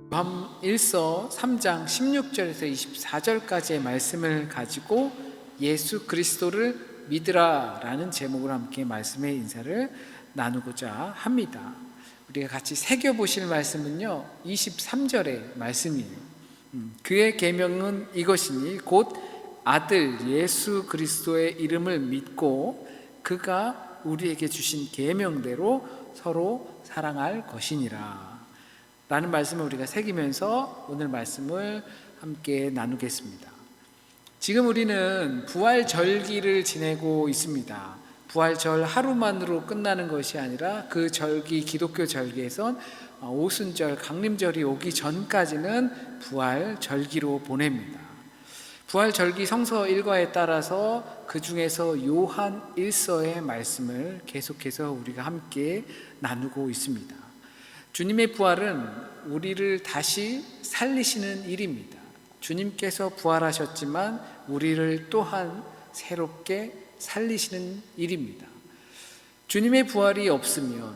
요한 1서 3장 16절에서 24절까지의 말씀을 가지고 예수 그리스도를 믿으라 라는 제목으로 함께 말씀의 인사를 나누고자 합니다. 우리가 같이 새겨보실 말씀은요 23절의 말씀이에요. 그의 계명은 이것이니 곧 아들 예수 그리스도의 이름을 믿고 그가 우리에게 주신 계명대로 서로 사랑할 것이니라 라는 말씀을 우리가 새기면서 오늘 말씀을 함께 나누겠습니다. 지금 우리는 부활절기를 지내고 있습니다. 부활절 하루만으로 끝나는 것이 아니라 그 절기, 기독교 절기에선 오순절, 강림절이 오기 전까지는 부활절기로 보냅니다. 부활절기 성서 일과에 따라서 그 중에서 요한 1서의 말씀을 계속해서 우리가 함께 나누고 있습니다. 주님의 부활은 우리를 다시 살리시는 일입니다. 주님께서 부활하셨지만 우리를 또한 새롭게 살리시는 일입니다. 주님의 부활이 없으면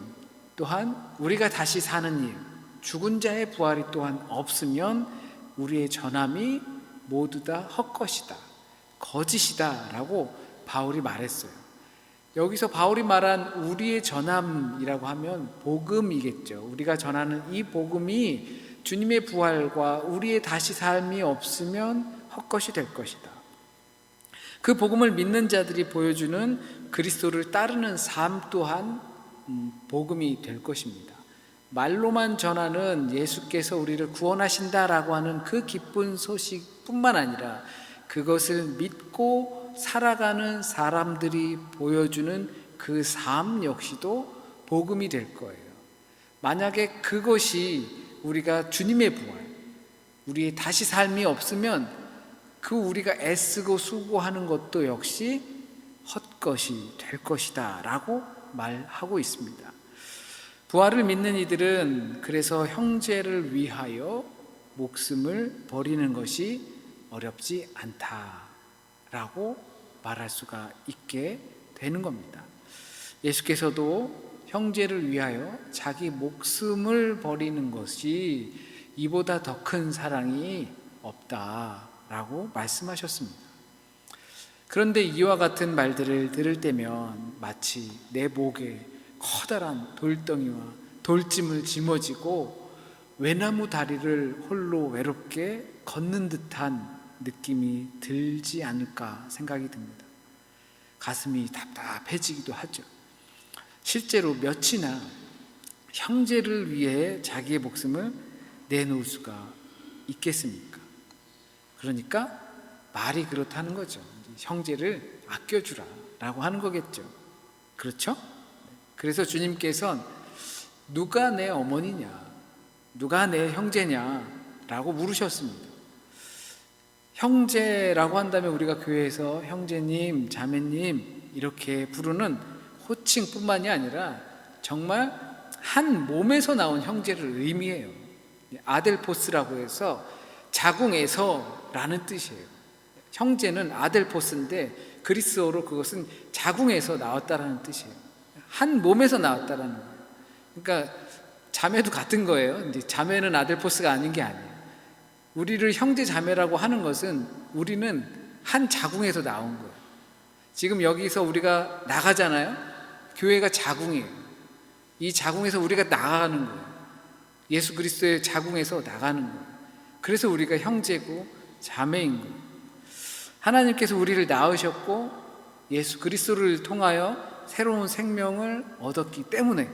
또한 우리가 다시 사는 일, 죽은 자의 부활이 또한 없으면 우리의 전함이 모두 다 헛것이다, 거짓이다 라고 바울이 말했어요. 여기서 바울이 말한 우리의 전함이라고 하면 복음이겠죠. 우리가 전하는 이 복음이 주님의 부활과 우리의 다시 삶이 없으면 헛것이 될 것이다. 그 복음을 믿는 자들이 보여주는 그리스도를 따르는 삶 또한 복음이 될 것입니다. 말로만 전하는 예수께서 우리를 구원하신다라고 하는 그 기쁜 소식뿐만 아니라 그것을 믿고 살아가는 사람들이 보여주는 그 삶 역시도 복음이 될 거예요. 만약에 그것이 우리가 주님의 부활, 우리의 다시 삶이 없으면 그 우리가 애쓰고 수고하는 것도 역시 헛것이 될 것이다 라고 말하고 있습니다. 부활을 믿는 이들은 그래서 형제를 위하여 목숨을 버리는 것이 어렵지 않다라고 말할 수가 있게 되는 겁니다. 예수께서도 형제를 위하여 자기 목숨을 버리는 것이 이보다 더 큰 사랑이 없다라고 말씀하셨습니다. 그런데 이와 같은 말들을 들을 때면 마치 내 목에 커다란 돌덩이와 돌짐을 짊어지고 외나무 다리를 홀로 외롭게 걷는 듯한 느낌이 들지 않을까 생각이 듭니다. 가슴이 답답해지기도 하죠. 실제로 몇이나 형제를 위해 자기의 목숨을 내놓을 수가 있겠습니까? 그러니까 말이 그렇다는 거죠. 형제를 아껴주라 라고 하는 거겠죠. 그렇죠? 그래서 주님께서는 누가 내 어머니냐, 누가 내 형제냐 라고 물으셨습니다. 형제라고 한다면 우리가 교회에서 형제님, 자매님 이렇게 부르는 호칭뿐만이 아니라 정말 한 몸에서 나온 형제를 의미해요. 아델포스라고 해서 자궁에서라는 뜻이에요. 형제는 아델포스인데 그리스어로 그것은 자궁에서 나왔다라는 뜻이에요. 한 몸에서 나왔다라는 거예요. 그러니까 자매도 같은 거예요. 근데 자매는 아델포스가 아닌 게 아니에요. 우리를 형제 자매라고 하는 것은 우리는 한 자궁에서 나온 거예요. 지금 여기서 우리가 나가잖아요. 교회가 자궁이에요. 이 자궁에서 우리가 나가는 거예요. 예수 그리스도의 자궁에서 나가는 거예요. 그래서 우리가 형제고 자매인 거예요. 하나님께서 우리를 낳으셨고 예수 그리스도를 통하여 새로운 생명을 얻었기 때문에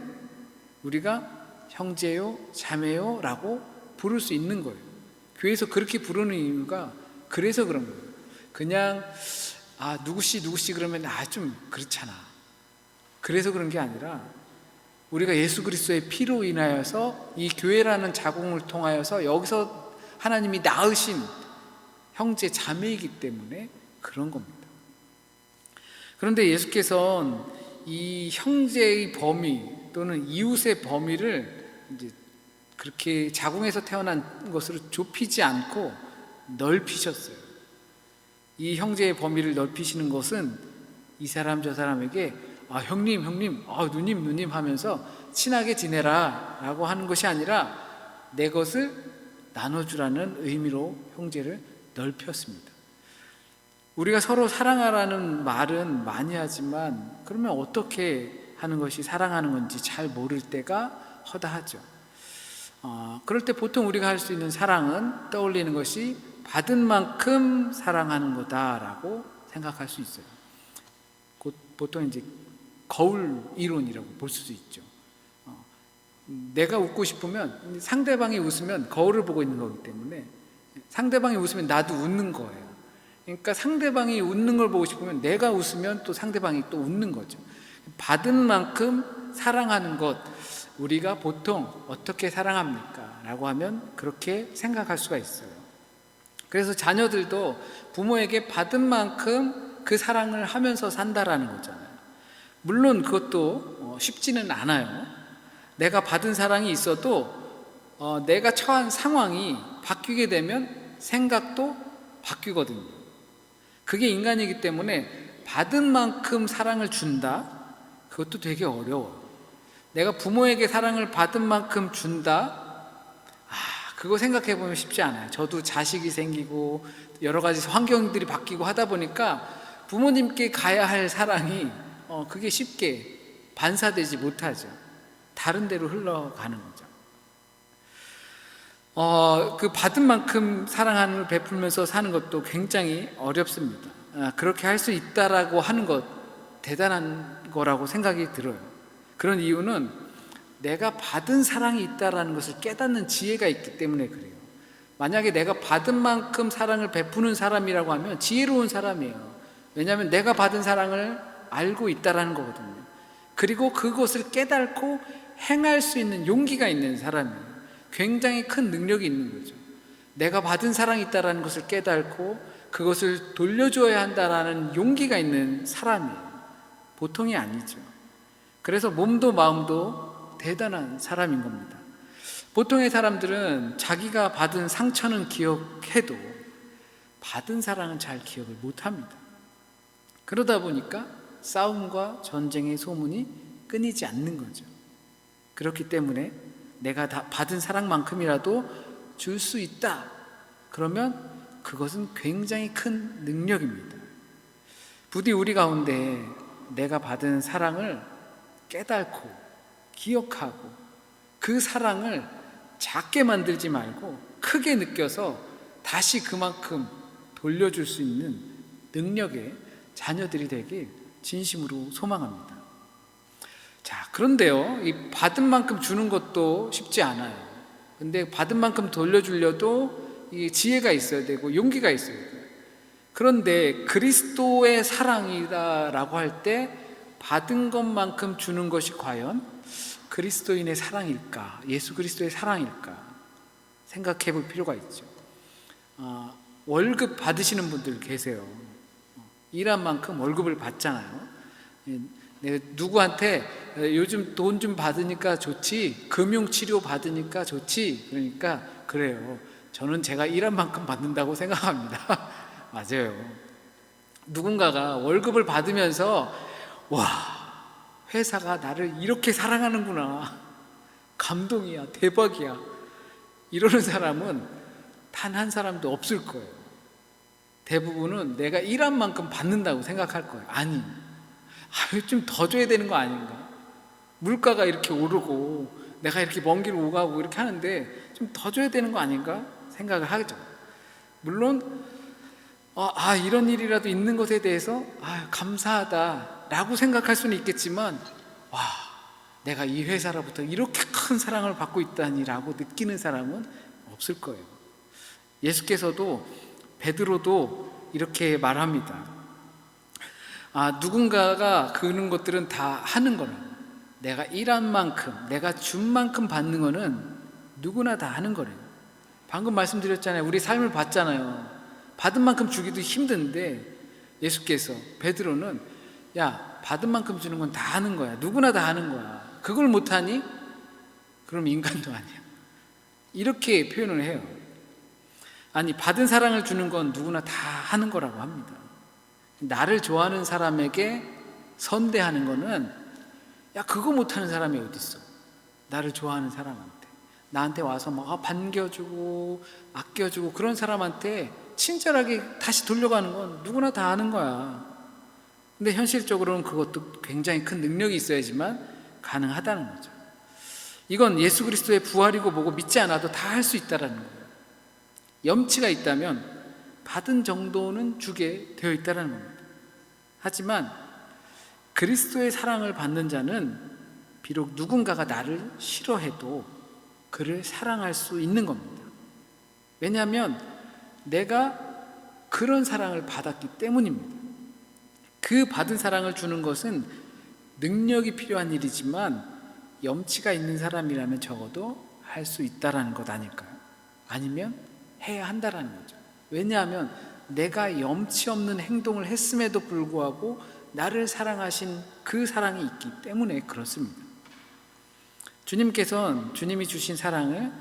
우리가 형제요 자매요 라고 부를 수 있는 거예요. 교회에서 그렇게 부르는 이유가 그래서 그런 거예요. 그냥 누구씨 그러면 좀 그렇잖아. 그래서 그런 게 아니라 우리가 예수 그리스도의 피로 인하여서 이 교회라는 자궁을 통하여서 여기서 하나님이 낳으신 형제 자매이기 때문에 그런 겁니다. 그런데 예수께서는 이 형제의 범위 또는 이웃의 범위를 이제 그렇게 자궁에서 태어난 것으로 좁히지 않고 넓히셨어요. 이 형제의 범위를 넓히시는 것은 이 사람 저 사람에게 형님, 누님 하면서 친하게 지내라 라고 하는 것이 아니라 내 것을 나눠주라는 의미로 형제를 넓혔습니다. 우리가 서로 사랑하라는 말은 많이 하지만 그러면 어떻게 하는 것이 사랑하는 건지 잘 모를 때가 허다하죠. 그럴 때 보통 우리가 할 수 있는 사랑은 떠올리는 것이 받은 만큼 사랑하는 거다라고 생각할 수 있어요. 보통 이제 거울 이론이라고 볼 수도 있죠. 내가 웃고 싶으면 상대방이 웃으면 거울을 보고 있는 거기 때문에 상대방이 웃으면 나도 웃는 거예요. 그러니까 상대방이 웃는 걸 보고 싶으면 내가 웃으면 또 상대방이 또 웃는 거죠. 받은 만큼 사랑하는 것, 우리가 보통 어떻게 사랑합니까? 라고 하면 그렇게 생각할 수가 있어요. 그래서 자녀들도 부모에게 받은 만큼 그 사랑을 하면서 산다라는 거잖아요. 물론 그것도 쉽지는 않아요. 내가 받은 사랑이 있어도 내가 처한 상황이 바뀌게 되면 생각도 바뀌거든요. 그게 인간이기 때문에 받은 만큼 사랑을 준다? 그것도 되게 어려워요. 내가 부모에게 사랑을 받은 만큼 준다? 그거 생각해 보면 쉽지 않아요. 저도 자식이 생기고 여러 가지 환경들이 바뀌고 하다 보니까 부모님께 가야 할 사랑이 그게 쉽게 반사되지 못하죠. 다른 데로 흘러가는 거죠. 그 받은 만큼 사랑을 베풀면서 사는 것도 굉장히 어렵습니다. 그렇게 할 수 있다라고 하는 것 대단한 거라고 생각이 들어요. 그런 이유는 내가 받은 사랑이 있다라는 것을 깨닫는 지혜가 있기 때문에 그래요. 만약에 내가 받은 만큼 사랑을 베푸는 사람이라고 하면 지혜로운 사람이에요. 왜냐하면 내가 받은 사랑을 알고 있다라는 거거든요. 그리고 그것을 깨닫고 행할 수 있는 용기가 있는 사람이에요. 굉장히 큰 능력이 있는 거죠. 내가 받은 사랑이 있다는 것을 깨닫고 그것을 돌려줘야 한다는 용기가 있는 사람이에요. 보통이 아니죠. 그래서 몸도 마음도 대단한 사람인 겁니다. 보통의 사람들은 자기가 받은 상처는 기억해도 받은 사랑은 잘 기억을 못합니다. 그러다 보니까 싸움과 전쟁의 소문이 끊이지 않는 거죠. 그렇기 때문에 내가 다 받은 사랑만큼이라도 줄 수 있다. 그러면 그것은 굉장히 큰 능력입니다. 부디 우리 가운데 내가 받은 사랑을 깨닫고 기억하고 그 사랑을 작게 만들지 말고 크게 느껴서 다시 그만큼 돌려줄 수 있는 능력의 자녀들이 되길 진심으로 소망합니다. 자, 그런데요, 이 받은 만큼 주는 것도 쉽지 않아요. 근데 받은 만큼 돌려주려도 이 지혜가 있어야 되고 용기가 있어야 돼요. 그런데 그리스도의 사랑이다라고 할 때 받은 것만큼 주는 것이 과연 그리스도인의 사랑일까? 예수 그리스도의 사랑일까? 생각해 볼 필요가 있죠. 월급 받으시는 분들 계세요. 일한 만큼 월급을 받잖아요. 내가 누구한테 요즘 돈 좀 받으니까 좋지, 금융치료 받으니까 좋지, 그러니까 그래요. 저는 제가 일한 만큼 받는다고 생각합니다. 맞아요. 누군가가 월급을 받으면서 와, 회사가 나를 이렇게 사랑하는구나, 감동이야, 대박이야, 이러는 사람은 단 한 사람도 없을 거예요. 대부분은 내가 일한 만큼 받는다고 생각할 거예요. 아니, 좀 더 줘야 되는 거 아닌가? 물가가 이렇게 오르고 내가 이렇게 먼 길 오가고 이렇게 하는데 좀 더 줘야 되는 거 아닌가 생각을 하죠. 물론 이런 일이라도 있는 것에 대해서 감사하다라고 생각할 수는 있겠지만, 와, 내가 이 회사로부터 이렇게 큰 사랑을 받고 있다니라고 느끼는 사람은 없을 거예요. 예수께서도, 베드로도 이렇게 말합니다. 누군가가 그런 것들은 다 하는 거라. 내가 일한 만큼, 내가 준 만큼 받는 거는 누구나 다 하는 거래요. 방금 말씀드렸잖아요. 우리 삶을 봤잖아요. 받은 만큼 주기도 힘든데 예수께서, 베드로는 야, 받은 만큼 주는 건 다 하는 거야. 누구나 다 하는 거야. 그걸 못하니? 그럼 인간도 아니야. 이렇게 표현을 해요. 아니, 받은 사랑을 주는 건 누구나 다 하는 거라고 합니다. 나를 좋아하는 사람에게 선대하는 거는, 야, 그거 못하는 사람이 어디 있어? 나를 좋아하는 사람한테 나한테 와서 막 반겨주고 아껴주고 그런 사람한테 친절하게 다시 돌려가는 건 누구나 다 아는 거야. 근데 현실적으로는 그것도 굉장히 큰 능력이 있어야지만 가능하다는 거죠. 이건 예수 그리스도의 부활이고 뭐고 믿지 않아도 다 할 수 있다는 거예요. 염치가 있다면 받은 정도는 주게 되어 있다는 겁니다. 하지만 그리스도의 사랑을 받는 자는 비록 누군가가 나를 싫어해도 그를 사랑할 수 있는 겁니다. 왜냐하면 내가 그런 사랑을 받았기 때문입니다. 그 받은 사랑을 주는 것은 능력이 필요한 일이지만 염치가 있는 사람이라면 적어도 할 수 있다라는 것 아닐까요? 아니면 해야 한다라는 거죠. 왜냐하면 내가 염치 없는 행동을 했음에도 불구하고 나를 사랑하신 그 사랑이 있기 때문에 그렇습니다. 주님께서는 주님이 주신 사랑을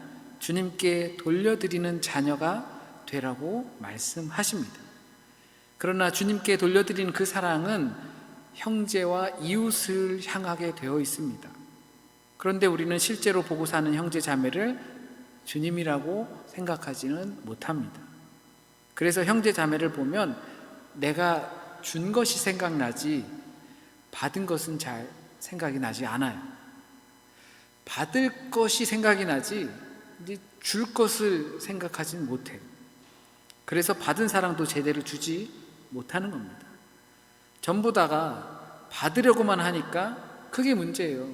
주님께 돌려드리는 자녀가 되라고 말씀하십니다. 그러나 주님께 돌려드리는 그 사랑은 형제와 이웃을 향하게 되어 있습니다. 그런데 우리는 실제로 보고 사는 형제 자매를 주님이라고 생각하지는 못합니다. 그래서 형제 자매를 보면 내가 준 것이 생각나지 받은 것은 잘 생각이 나지 않아요. 받을 것이 생각이 나지 이제 줄 것을 생각하지는 못해요. 그래서 받은 사랑도 제대로 주지 못하는 겁니다. 전부 다가 받으려고만 하니까 그게 문제예요.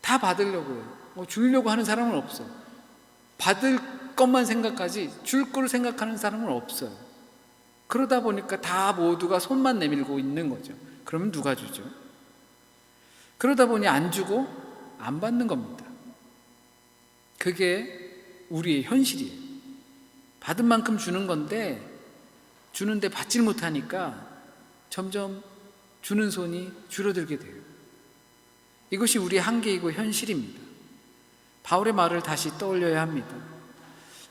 다 받으려고요. 주려고 하는 사람은 없어. 받을 것만 생각하지 줄 거를 생각하는 사람은 없어요. 그러다 보니까 다 모두가 손만 내밀고 있는 거죠. 그러면 누가 주죠? 그러다 보니 안 주고 안 받는 겁니다. 그게 우리의 현실이에요. 받은 만큼 주는 건데 주는데 받질 못하니까 점점 주는 손이 줄어들게 돼요. 이것이 우리의 한계이고 현실입니다. 바울의 말을 다시 떠올려야 합니다.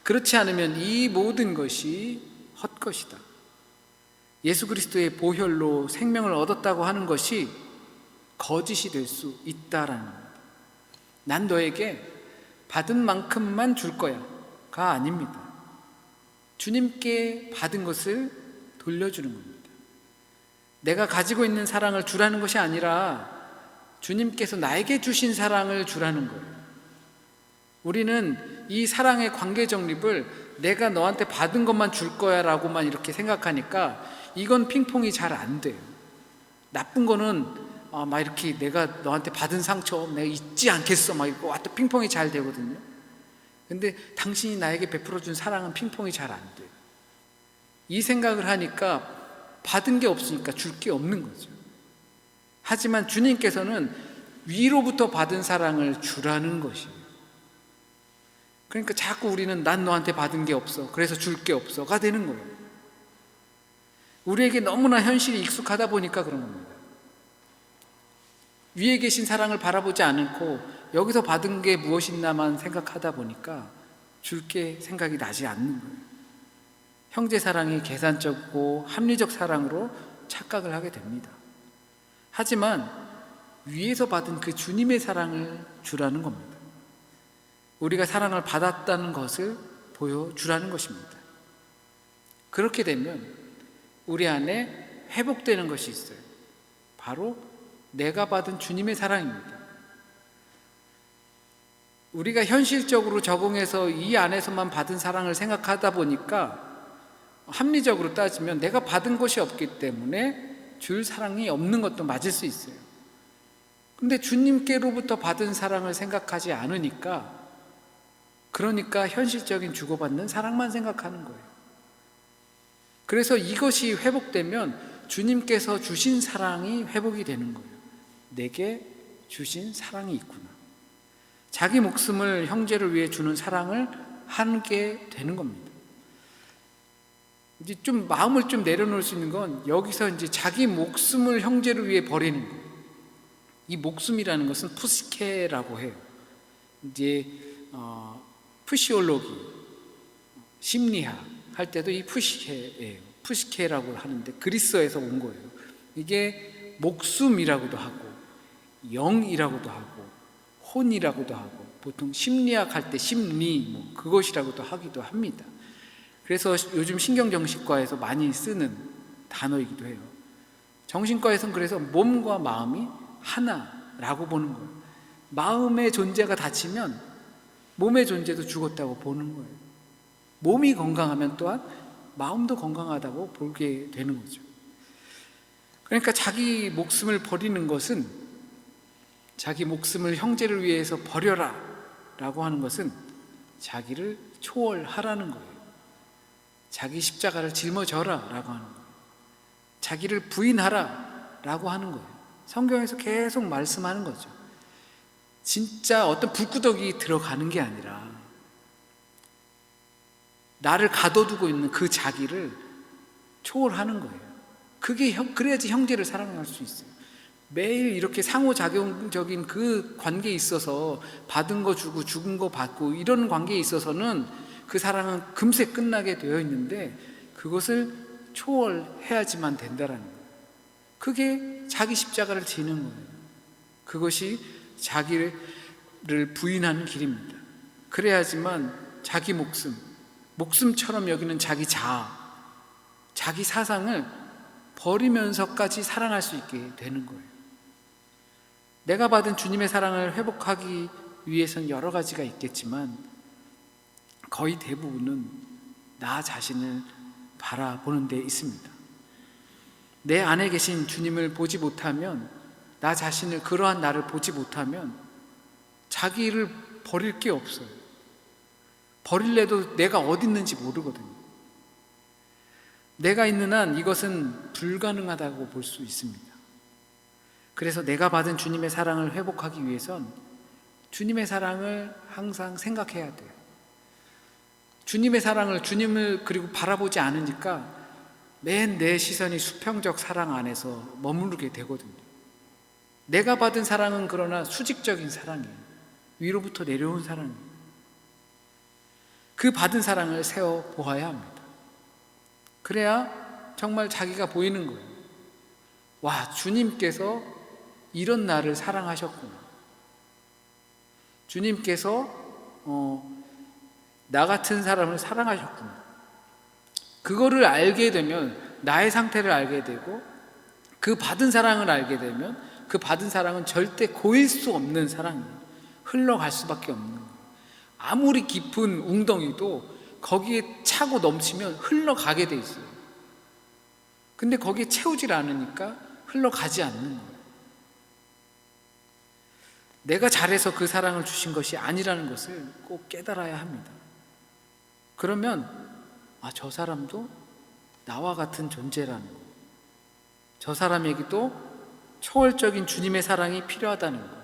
그렇지 않으면 이 모든 것이 헛것이다. 예수 그리스도의 보혈로 생명을 얻었다고 하는 것이 거짓이 될 수 있다라는 겁니다. 난 너에게 받은 만큼만 줄 거야가 아닙니다. 주님께 받은 것을 돌려주는 겁니다. 내가 가지고 있는 사랑을 주라는 것이 아니라 주님께서 나에게 주신 사랑을 주라는 거예요. 우리는 이 사랑의 관계 정립을 내가 너한테 받은 것만 줄 거야 라고만 이렇게 생각하니까 이건 핑퐁이 잘 안 돼요. 나쁜 거는 막 이렇게 내가 너한테 받은 상처 내가 잊지 않겠어 막 이거 또 핑퐁이 잘 되거든요. 근데 당신이 나에게 베풀어준 사랑은 핑퐁이 잘 안 돼요. 이 생각을 하니까 받은 게 없으니까 줄 게 없는 거죠. 하지만 주님께서는 위로부터 받은 사랑을 주라는 것이에요. 그러니까 자꾸 우리는 난 너한테 받은 게 없어 그래서 줄 게 없어가 되는 거예요. 우리에게 너무나 현실이 익숙하다 보니까 그런 겁니다. 위에 계신 사랑을 바라보지 않고 여기서 받은 게 무엇이냐만 생각하다 보니까 줄 게 생각이 나지 않는 거예요. 형제 사랑이 계산적이고 합리적 사랑으로 착각을 하게 됩니다. 하지만 위에서 받은 그 주님의 사랑을 주라는 겁니다. 우리가 사랑을 받았다는 것을 보여주라는 것입니다. 그렇게 되면 우리 안에 회복되는 것이 있어요. 바로 내가 받은 주님의 사랑입니다. 우리가 현실적으로 적응해서 이 안에서만 받은 사랑을 생각하다 보니까 합리적으로 따지면 내가 받은 것이 없기 때문에 줄 사랑이 없는 것도 맞을 수 있어요. 근데 주님께로부터 받은 사랑을 생각하지 않으니까 그러니까 현실적인 주고받는 사랑만 생각하는 거예요. 그래서 이것이 회복되면 주님께서 주신 사랑이 회복이 되는 거예요. 내게 주신 사랑이 있구나. 자기 목숨을 형제를 위해 주는 사랑을 하게 되는 겁니다. 이제 좀 마음을 좀 내려놓을 수 있는 건 여기서 이제 자기 목숨을 형제를 위해 버리는 거예요. 이 목숨이라는 것은 푸시케라고 해요. 이제 푸시올로기, 심리학 할 때도 이 푸시케예요. 푸시케라고 하는데 그리스어에서 온 거예요. 이게 목숨이라고도 하고 영이라고도 하고 혼이라고도 하고 보통 심리학 할 때 심리 뭐 그것이라고도 하기도 합니다. 그래서 요즘 신경정신과에서 많이 쓰는 단어이기도 해요. 정신과에서는 그래서 몸과 마음이 하나라고 보는 거예요. 마음의 존재가 다치면 몸의 존재도 죽었다고 보는 거예요. 몸이 건강하면 또한 마음도 건강하다고 보게 되는 거죠. 그러니까 자기 목숨을 버리는 것은, 자기 목숨을 형제를 위해서 버려라 라고 하는 것은 자기를 초월하라는 거예요. 자기 십자가를 짊어져라 라고 하는 거예요. 자기를 부인하라 라고 하는 거예요. 성경에서 계속 말씀하는 거죠. 진짜 어떤 불구덩이 들어가는 게 아니라 나를 가둬두고 있는 그 자기를 초월하는 거예요. 그래야지 형제를 사랑할 수 있어요. 매일 이렇게 상호작용적인 그 관계에 있어서 받은 거 주고 죽은 거 받고 이런 관계에 있어서는 그 사랑은 금세 끝나게 되어 있는데 그것을 초월해야지만 된다라는 거예요. 그게 자기 십자가를 지는 거예요. 그것이 자기를 부인하는 길입니다. 그래야지만 자기 목숨처럼 여기는 자기 자아, 자기 사상을 버리면서까지 사랑할 수 있게 되는 거예요. 내가 받은 주님의 사랑을 회복하기 위해서는 여러 가지가 있겠지만 거의 대부분은 나 자신을 바라보는 데 있습니다. 내 안에 계신 주님을 보지 못하면, 나 자신을, 그러한 나를 보지 못하면 자기를 버릴 게 없어요. 버릴래도 내가 어디 있는지 모르거든요. 내가 있는 한 이것은 불가능하다고 볼 수 있습니다. 그래서 내가 받은 주님의 사랑을 회복하기 위해선 주님의 사랑을 항상 생각해야 돼요. 주님의 사랑을, 주님을 그리고 바라보지 않으니까 맨 내 시선이 수평적 사랑 안에서 머무르게 되거든요. 내가 받은 사랑은 그러나 수직적인 사랑이에요. 위로부터 내려온 사랑이에요. 그 받은 사랑을 세워 보아야 합니다. 그래야 정말 자기가 보이는 거예요. 와, 주님께서 이런 나를 사랑하셨구나. 주님께서 나 같은 사람을 사랑하셨구나. 그거를 알게 되면 나의 상태를 알게 되고 그 받은 사랑을 알게 되면 그 받은 사랑은 절대 고일 수 없는 사랑이에요. 흘러갈 수밖에 없는 거예요. 아무리 깊은 웅덩이도 거기에 차고 넘치면 흘러가게 돼 있어요. 근데 거기에 채우질 않으니까 흘러가지 않는 거예요. 내가 잘해서 그 사랑을 주신 것이 아니라는 것을 꼭 깨달아야 합니다. 그러면 저 사람도 나와 같은 존재라는 거, 저 사람에게도 초월적인 주님의 사랑이 필요하다는 거,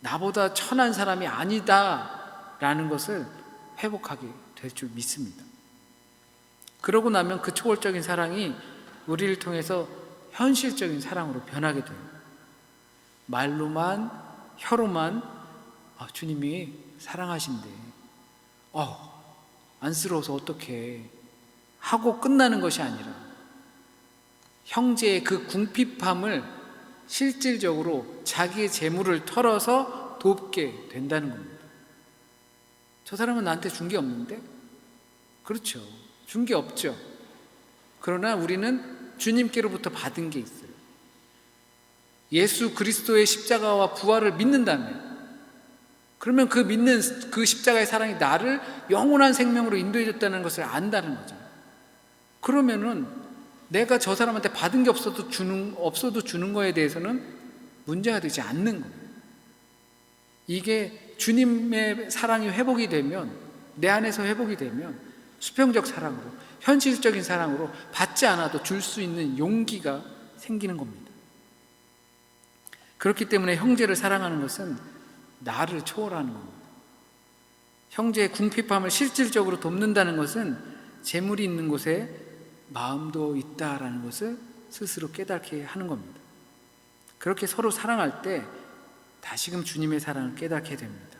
나보다 천한 사람이 아니다라는 것을 회복하게 될 줄 믿습니다. 그러고 나면 그 초월적인 사랑이 우리를 통해서 현실적인 사랑으로 변하게 돼요. 말로만, 혀로만 주님이 사랑하신대, 안쓰러워서 어떡해 하고 끝나는 것이 아니라 형제의 그 궁핍함을 실질적으로 자기의 재물을 털어서 돕게 된다는 겁니다. 저 사람은 나한테 준 게 없는데? 그렇죠. 준 게 없죠. 그러나 우리는 주님께로부터 받은 게 있어요. 예수 그리스도의 십자가와 부활을 믿는다면, 그러면 그 믿는 그 십자가의 사랑이 나를 영원한 생명으로 인도해 줬다는 것을 안다는 거죠. 그러면은 내가 저 사람한테 받은 게 없어도 주는 거에 대해서는 문제가 되지 않는 거예요. 이게 주님의 사랑이 회복이 되면, 내 안에서 회복이 되면 수평적 사랑으로, 현실적인 사랑으로 받지 않아도 줄 수 있는 용기가 생기는 겁니다. 그렇기 때문에 형제를 사랑하는 것은 나를 초월하는 겁니다. 형제의 궁핍함을 실질적으로 돕는다는 것은 재물이 있는 곳에 마음도 있다라는 것을 스스로 깨닫게 하는 겁니다. 그렇게 서로 사랑할 때 다시금 주님의 사랑을 깨닫게 됩니다.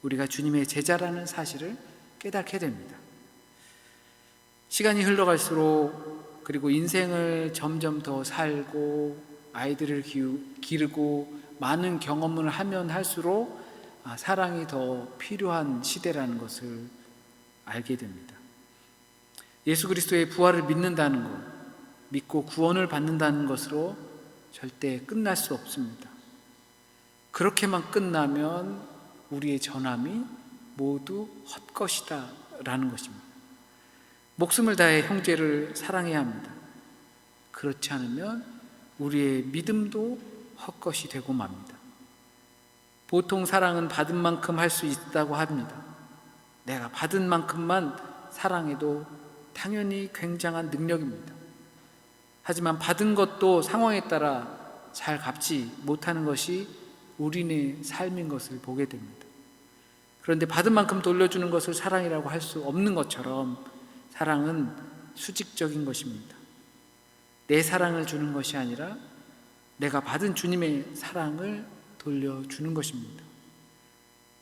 우리가 주님의 제자라는 사실을 깨닫게 됩니다. 시간이 흘러갈수록, 그리고 인생을 점점 더 살고 아이들을 기르고 많은 경험을 하면 할수록 사랑이 더 필요한 시대라는 것을 알게 됩니다. 예수 그리스도의 부활을 믿는다는 것, 믿고 구원을 받는다는 것으로 절대 끝날 수 없습니다. 그렇게만 끝나면 우리의 전함이 모두 헛것이다 라는 것입니다. 목숨을 다해 형제를 사랑해야 합니다. 그렇지 않으면 우리의 믿음도 헛것이 되고 맙니다. 보통 사랑은 받은 만큼 할 수 있다고 합니다. 내가 받은 만큼만 사랑해도 당연히 굉장한 능력입니다. 하지만 받은 것도 상황에 따라 잘 갚지 못하는 것이 우리의 삶인 것을 보게 됩니다. 그런데 받은 만큼 돌려주는 것을 사랑이라고 할 수 없는 것처럼 사랑은 수직적인 것입니다. 내 사랑을 주는 것이 아니라 내가 받은 주님의 사랑을 돌려주는 것입니다.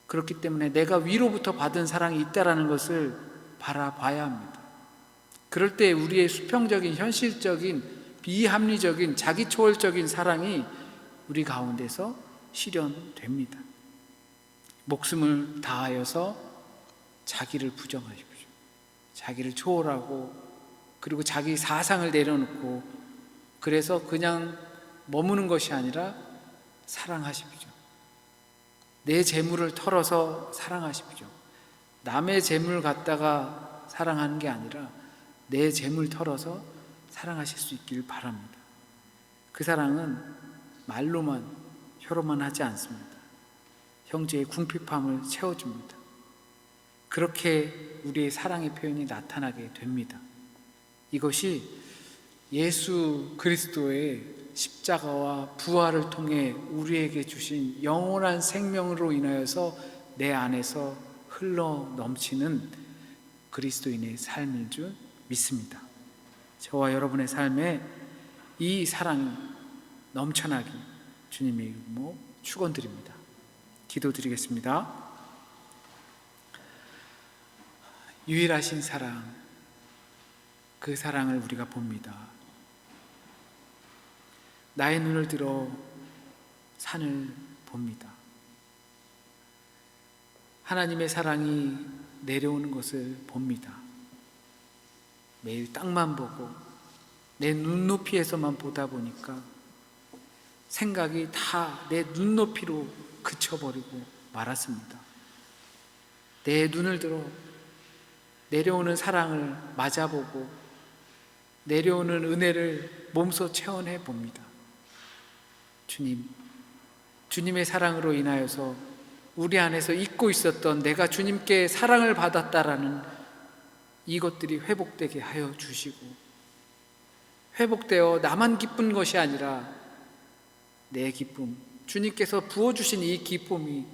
그렇기 때문에 내가 위로부터 받은 사랑이 있다는 것을 바라봐야 합니다. 그럴 때 우리의 수평적인, 현실적인, 비합리적인, 자기초월적인 사랑이 우리 가운데서 실현됩니다. 목숨을 다하여서 자기를 부정하십시오. 자기를 초월하고 그리고 자기 사상을 내려놓고 그래서 그냥 머무는 것이 아니라 사랑하십시오. 내 재물을 털어서 사랑하십시오. 남의 재물 갖다가 사랑하는 게 아니라 내 재물 털어서 사랑하실 수 있길 바랍니다. 그 사랑은 말로만, 혀로만 하지 않습니다. 형제의 궁핍함을 채워줍니다. 그렇게 우리의 사랑의 표현이 나타나게 됩니다. 이것이 예수 그리스도의 십자가와 부활을 통해 우리에게 주신 영원한 생명으로 인하여서 내 안에서 흘러 넘치는 그리스도인의 삶인 줄 믿습니다. 저와 여러분의 삶에 이 사랑이 넘쳐나기 주님의 이름으로 축원드립니다. 기도드리겠습니다. 유일하신 사랑, 그 사랑을 우리가 봅니다. 나의 눈을 들어 산을 봅니다. 하나님의 사랑이 내려오는 것을 봅니다. 매일 땅만 보고 내 눈높이에서만 보다 보니까 생각이 다 내 눈높이로 그쳐버리고 말았습니다. 내 눈을 들어 내려오는 사랑을 맞아보고 내려오는 은혜를 몸소 체험해 봅니다. 주님의 사랑으로 인하여서 우리 안에서 잊고 있었던 내가 주님께 사랑을 받았다라는 이것들이 회복되게 하여 주시고, 회복되어 나만 기쁜 것이 아니라 내 기쁨, 주님께서 부어주신 이 기쁨이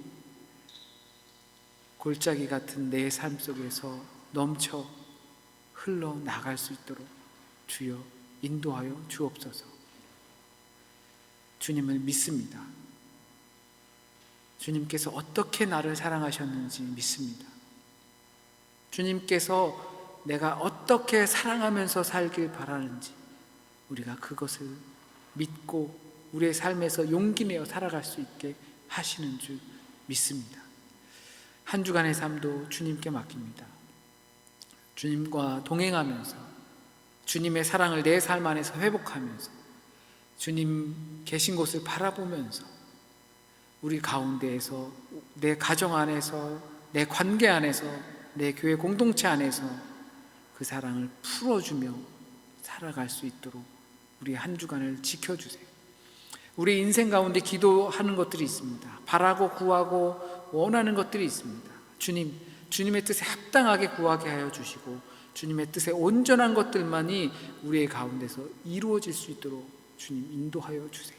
골짜기 같은 내 삶 속에서 넘쳐 흘러나갈 수 있도록 주여 인도하여 주옵소서. 주님을 믿습니다. 주님께서 어떻게 나를 사랑하셨는지 믿습니다. 주님께서 내가 어떻게 사랑하면서 살길 바라는지 우리가 그것을 믿고 우리의 삶에서 용기 내어 살아갈 수 있게 하시는 줄 믿습니다. 한 주간의 삶도 주님께 맡깁니다. 주님과 동행하면서 주님의 사랑을 내 삶 안에서 회복하면서 주님 계신 곳을 바라보면서 우리 가운데에서 내 가정 안에서 내 관계 안에서 내 교회 공동체 안에서 그 사랑을 풀어주며 살아갈 수 있도록 우리 한 주간을 지켜주세요. 우리 인생 가운데 기도하는 것들이 있습니다. 바라고 구하고 원하는 것들이 있습니다. 주님의 뜻에 합당하게 구하게 하여 주시고 주님의 뜻에 온전한 것들만이 우리의 가운데서 이루어질 수 있도록 주님 인도하여 주세요.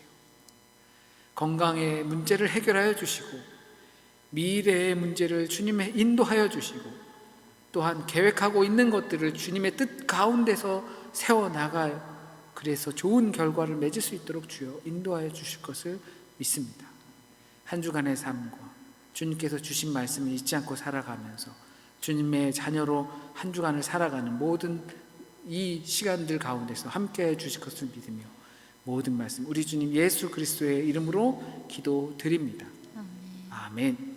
건강의 문제를 해결하여 주시고 미래의 문제를 주님의 인도하여 주시고 또한 계획하고 있는 것들을 주님의 뜻 가운데서 세워나가요. 그래서 좋은 결과를 맺을 수 있도록 주여 인도하여 주실 것을 믿습니다. 한 주간의 삶과 주님께서 주신 말씀을 잊지 않고 살아가면서 주님의 자녀로 한 주간을 살아가는 모든 이 시간들 가운데서 함께해 주실 것을 믿으며 모든 말씀 우리 주님 예수 그리스도의 이름으로 기도드립니다. 아멘.